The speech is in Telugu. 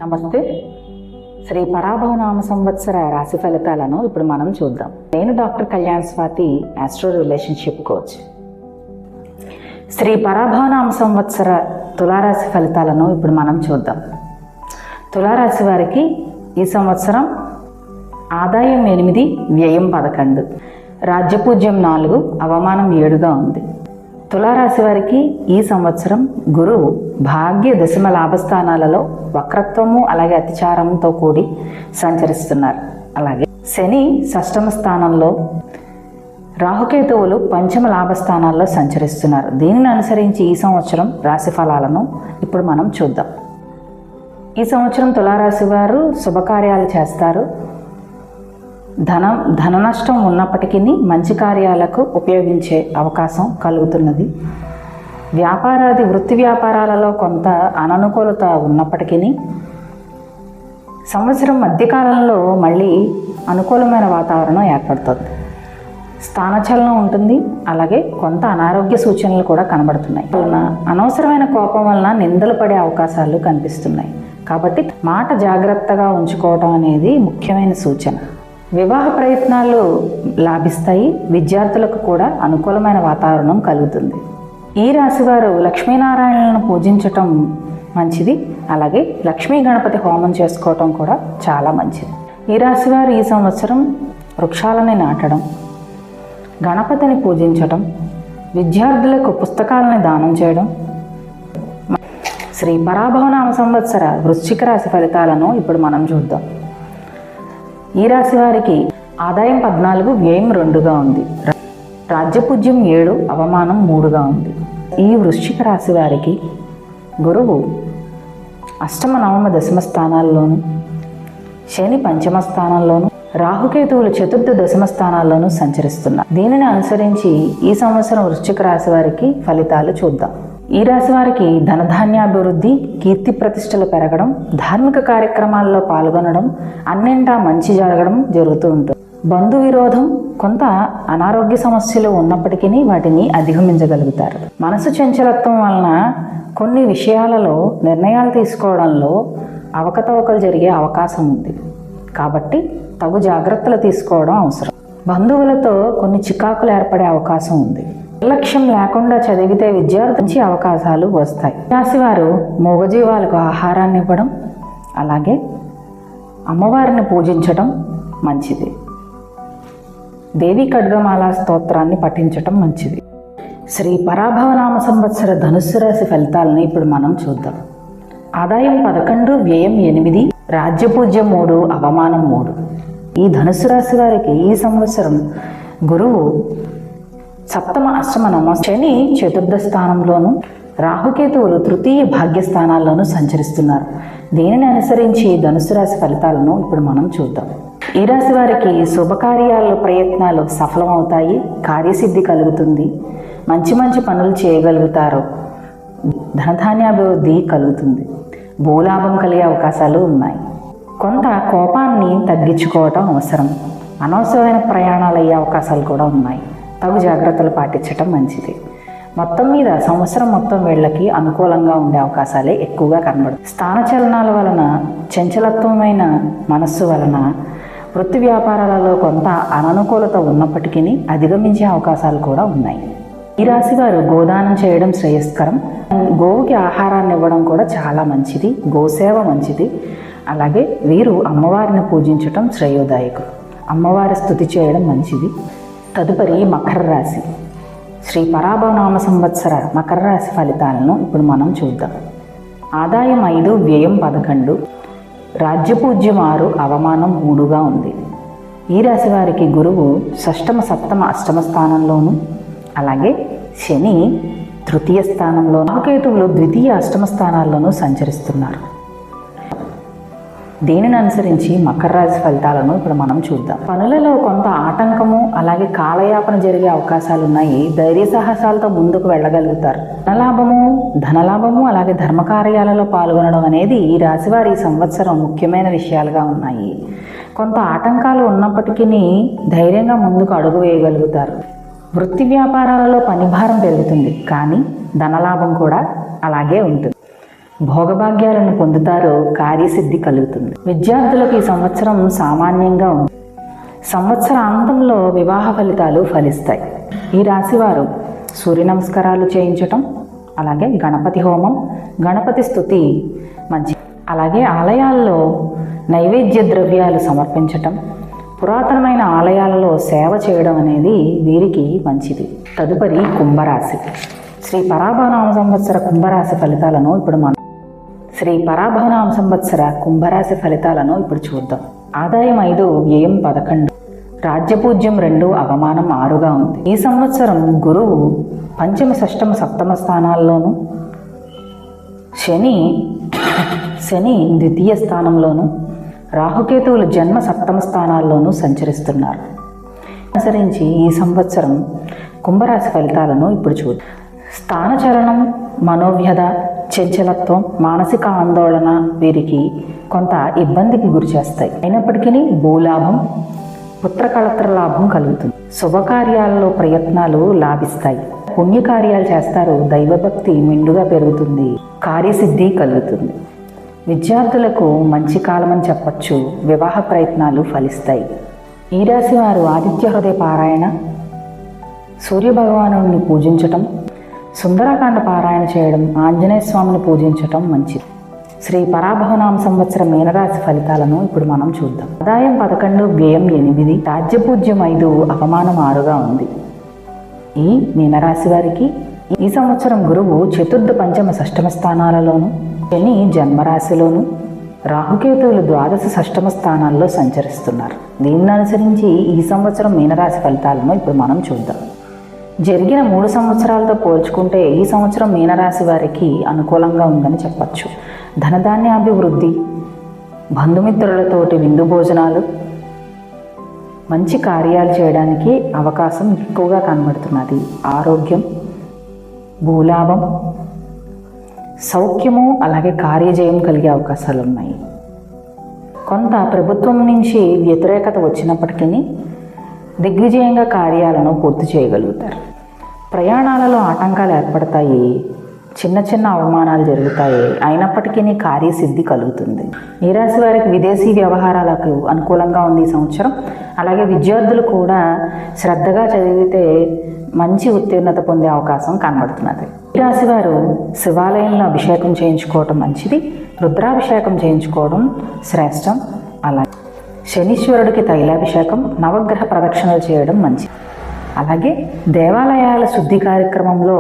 నమస్తే. శ్రీ పరాభవనామ సంవత్సర రాశి ఫలితాలను ఇప్పుడు మనం చూద్దాం. నేను doctor Kalyan Swathi, astro relationship coach. Shri పరాభవనామ సంవత్సర తులారాశి ఫలితాలను ఇప్పుడు మనం చూద్దాం. తులారాశి వారికి ఈ సంవత్సరం ఆదాయం 8, వ్యయం 11, రాజ్యపూజ్యం 4, అవమానం 7గా ఉంది. తులారాశి వారికి ఈ సంవత్సరం గురువు భాగ్య దశమ లాభస్థానాలలో వక్రత్వము అలాగే అతిచారంతో కూడి సంచరిస్తున్నారు. అలాగే శని షష్టమ స్థానంలో, రాహుకేతువులు పంచమ లాభస్థానాల్లో సంచరిస్తున్నారు. దీనిని అనుసరించి ఈ సంవత్సరం రాశి ఫలాలను ఇప్పుడు మనం చూద్దాం. ఈ సంవత్సరం తులారాశి వారు శుభకార్యాలు చేస్తారు. ధన నష్టం ఉన్నప్పటికీ మంచి కార్యాలకు ఉపయోగించే అవకాశం కలుగుతున్నది. వృత్తి వ్యాపారాలలో కొంత అననుకూలత ఉన్నప్పటికీ సంవత్సరం మధ్యకాలంలో మళ్ళీ అనుకూలమైన వాతావరణం ఏర్పడుతుంది. స్థానచలనం ఉంటుంది. అలాగే కొంత అనారోగ్య సూచనలు కూడా కనబడుతున్నాయి. అనవసరమైన కోపం వలన నిందలు పడే అవకాశాలు కనిపిస్తున్నాయి. కాబట్టి మాట జాగ్రత్తగా ఉంచుకోవడం అనేది ముఖ్యమైన సూచన. వివాహ ప్రయత్నాలు లాభిస్తాయి. విద్యార్థులకు కూడా అనుకూలమైన వాతావరణం కలుగుతుంది. ఈ రాశివారు లక్ష్మీనారాయణలను పూజించటం మంచిది. అలాగే లక్ష్మీ గణపతి హోమం చేసుకోవటం కూడా చాలా మంచిది. ఈ రాశివారు ఈ సంవత్సరం వృక్షాలని నాటడం, గణపతిని పూజించటం, విద్యార్థులకు పుస్తకాలని దానం చేయడం. శ్రీ పరాభవనామ సంవత్సర వృశ్చిక రాశి ఫలితాలను ఇప్పుడు మనం చూద్దాం. ఈ రాశి వారికి ఆదాయం 14, వ్యయం 2గా ఉంది. రాజ్యపూజ్యం 7, అవమానం 3గా ఉంది. ఈ వృశ్చిక రాశి వారికి గురువు అష్టమ, నవమ, దశమ స్థానాల్లోనూ, శని పంచమ స్థానంలోనూ, రాహుకేతువులు చతుర్థ, దశమ స్థానాల్లోనూ సంచరిస్తున్నారు. దీనిని అనుసరించి ఈ సంవత్సరం వృశ్చిక రాశి వారికి ఫలితాలు చూద్దాం. ఈ రాశి వారికి ధనధాన్యాభివృద్ధి, కీర్తి ప్రతిష్టలు పెరగడం, ధార్మిక కార్యక్రమాల్లో పాల్గొనడం, అన్నింటా మంచి జరగడం జరుగుతూ ఉంటుంది. బంధు విరోధం, కొంత అనారోగ్య సమస్యలు ఉన్నప్పటికీ వాటిని అధిగమించగలుగుతారు. మనసు చంచలత్వం వలన కొన్ని విషయాలలో నిర్ణయాలు తీసుకోవడంలో అవకతవకలు జరిగే అవకాశం ఉంది. కాబట్టి తగు జాగ్రత్తలు తీసుకోవడం అవసరం. బంధువులతో కొన్ని చికాకులు ఏర్పడే అవకాశం ఉంది. నిర్లక్ష్యం లేకుండా చదివితే విద్యార్థి మంచి అవకాశాలు వస్తాయి. రాశివారు మూగజీవాలకు ఆహారాన్ని ఇవ్వడం, అలాగే అమ్మవారిని పూజించడం మంచిది. దేవి ఖడ్గమాల స్తోత్రాన్ని పఠించటం మంచిది. శ్రీ పరాభవనామ సంవత్సర ధనుస్సు రాశి ఫలితాలను ఇప్పుడు మనం చూద్దాం. ఆదాయం 11, వ్యయం 8, రాజ్యపూజ్యం 3, అవమానం 3. ఈ ధనుస్సు రాశి వారికి ఈ సంవత్సరం గురువు సప్తమ, అష్టమ, నవమ, శని చతుర్థ స్థానంలోను, రాహుకేతువులు తృతీయ భాగ్యస్థానాల్లోనూ సంచరిస్తున్నారు. దీనిని అనుసరించి ధనుసు రాశి ఫలితాలను ఇప్పుడు మనం చూద్దాం. ఈ రాశి వారికి శుభకార్యాలు ప్రయత్నాలు సఫలమవుతాయి. కార్యసిద్ధి కలుగుతుంది. మంచి మంచి పనులు చేయగలుగుతారు. ధనధాన్యాభివృద్ధి కలుగుతుంది. భూలాభం కలిగే అవకాశాలు ఉన్నాయి. కొంత కోపాన్ని తగ్గించుకోవటం అవసరం. అనవసరమైన ప్రయాణాలు అయ్యే అవకాశాలు కూడా ఉన్నాయి. తగు జాగ్రత్తలు పాటించటం మంచిది. మొత్తం మీద సంవత్సరం మొత్తం వీళ్ళకి అనుకూలంగా ఉండే అవకాశాలే ఎక్కువగా కనబడుతుంది. స్థానచలనాల వలన, చంచలత్వమైన మనస్సు వలన వృత్తి వ్యాపారాలలో కొంత అననుకూలత ఉన్నప్పటికీ అధిగమించే అవకాశాలు కూడా ఉన్నాయి. ఈ రాశి వారు గోదానం చేయడం శ్రేయస్కరం. గోవుకి ఆహారాన్ని ఇవ్వడం కూడా చాలా మంచిది. గోసేవ మంచిది. అలాగే వీరు అమ్మవారిని పూజించటం శ్రేయోదాయకం. అమ్మవారి స్తుతి చేయడం మంచిది. తదుపరి మకర రాశి. శ్రీ పరాభవనామ సంవత్సర మకర రాశి ఫలితాలను ఇప్పుడు మనం చూద్దాం. ఆదాయం 5, వ్యయం 11, రాజ్యపూజ్యం 6, అవమానం 3గా ఉంది. ఈ రాశి వారికి గురువు షష్టమ, సప్తమ, అష్టమ స్థానంలోను, అలాగే శని తృతీయ స్థానంలో, రాహుకేతువులు ద్వితీయ, అష్టమ స్థానాల్లోనూ సంచరిస్తున్నారు. దీనిని అనుసరించి మకర రాశి ఫలితాలను ఇప్పుడు మనం చూద్దాం. పనులలో కొంత ఆటంకము, అలాగే కాలయాపన జరిగే అవకాశాలు ఉన్నాయి. ధైర్య సాహసాలతో ముందుకు వెళ్ళగలుగుతారు. ధనలాభము అలాగే ధర్మకార్యాలలో పాల్గొనడం అనేది ఈ రాశివారి సంవత్సరం ముఖ్యమైన విషయాలుగా ఉన్నాయి. కొంత ఆటంకాలు ఉన్నప్పటికీ ధైర్యంగా ముందుకు అడుగు వేయగలుగుతారు. వృత్తి వ్యాపారాలలో పనిభారం పెరుగుతుంది, కానీ ధనలాభం కూడా అలాగే ఉంటుంది. భోగభాగ్యాలను పొందుతారో కార్యసిద్ధి కలుగుతుంది. విద్యార్థులకు ఈ సంవత్సరం సామాన్యంగా ఉంది. సంవత్సరాంతంలో వివాహ ఫలితాలు ఫలిస్తాయి. ఈ రాశివారు సూర్య నమస్కారాలు చేయించటం, అలాగే గణపతి హోమం, గణపతి స్తుతి మంచి, అలాగే ఆలయాల్లో నైవేద్య ద్రవ్యాలు సమర్పించటం, పురాతనమైన ఆలయాలలో సేవ చేయడం అనేది వీరికి మంచిది. తదుపరి కుంభరాశి. శ్రీ పరాభవనామ సంవత్సర కుంభరాశి ఫలితాలను ఇప్పుడు చూద్దాం. ఆదాయం 5, వ్యయం 11, రాజ్యపూజ్యం 2, అవమానం 6గా ఉంది. ఈ సంవత్సరం గురువు పంచమ, షష్టమ, సప్తమ స్థానాల్లోనూ, శని ద్వితీయ స్థానంలోనూ, రాహుకేతువులు జన్మ సప్తమ స్థానాల్లోనూ సంచరిస్తున్నారు. అనుసరించి ఈ సంవత్సరం కుంభరాశి ఫలితాలను ఇప్పుడు చూద్దాం. స్థానచలనం, మనోవ్యధ, చంచలత్వం, మానసిక ఆందోళన వీరికి కొంత ఇబ్బందికి గురి చేస్తాయి. అయినప్పటికీ భూలాభం, పుత్రకళత్ర లాభం కలుగుతుంది. శుభకార్యాలలో ప్రయత్నాలు లాభిస్తాయి. పుణ్యకార్యాలు చేస్తారు. దైవభక్తి మెండుగా పెరుగుతుంది. కార్యసిద్ధి కలుగుతుంది. విద్యార్థులకు మంచి కాలమని చెప్పచ్చు. వివాహ ప్రయత్నాలు ఫలిస్తాయి. ఈ రాశి వారు ఆదిత్య హృదయ పారాయణ, సూర్యభగవాను పూజించటం, సుందరకాండ పారాయణ చేయడం, ఆంజనేయ స్వామిని పూజించటం మంచిది. శ్రీ పరాభవనామ సంవత్సర మీనరాశి ఫలితాలను ఇప్పుడు మనం చూద్దాం. ఆదాయం 11, వ్యయం 8, రాజ్యపూజ్యం 5, అవమానం 6గా ఉంది. ఈ మీనరాశి వారికి ఈ సంవత్సరం గురువు చతుర్థ, పంచమ, షష్టమ స్థానాలలోను, శని జన్మరాశిలోను, రాహుకేతువులు ద్వాదశ, షష్టమ స్థానాల్లో సంచరిస్తున్నారు. దీన్ని అనుసరించి ఈ సంవత్సరం మీనరాశి ఫలితాలను ఇప్పుడు మనం చూద్దాం. జరిగిన 3 సంవత్సరాలతో పోల్చుకుంటే ఈ సంవత్సరం మీనరాశి వారికి అనుకూలంగా ఉందని చెప్పచ్చు. ధనధాన్యాభివృద్ధి, బంధుమిత్రులతోటి విందు భోజనాలు, మంచి కార్యాలు చేయడానికి అవకాశం ఎక్కువగా కనబడుతున్నది. ఆరోగ్యం, భూలాభం, సౌఖ్యము, అలాగే కార్యజయం కలిగే అవకాశాలు ఉన్నాయి. కొంత ప్రభుత్వం నుంచి వ్యతిరేకత వచ్చినప్పటికీ దిగ్విజయంగా కార్యాలను పూర్తి చేయగలుగుతారు. ప్రయాణాలలో ఆటంకాలు ఏర్పడతాయి. చిన్న చిన్న అవమానాలు జరుగుతాయి. అయినప్పటికీ కార్యసిద్ధి కలుగుతుంది. ఈ రాశి వారికి విదేశీ వ్యవహారాలకు అనుకూలంగా ఉంది ఈ సంవత్సరం. అలాగే విద్యార్థులు కూడా శ్రద్ధగా చదివితే మంచి ఉత్తీర్ణత పొందే అవకాశం కనబడుతున్నది. ఈ రాశి వారు శివాలయంలో అభిషేకం చేయించుకోవడం మంచిది. రుద్రాభిషేకం చేయించుకోవడం శ్రేష్టం. అలాగే శనీశ్వరుడికి తైలాభిషేకం, నవగ్రహ ప్రదక్షిణలు చేయడం మంచిది. అలాగే దేవాలయాల శుద్ధి కార్యక్రమంలో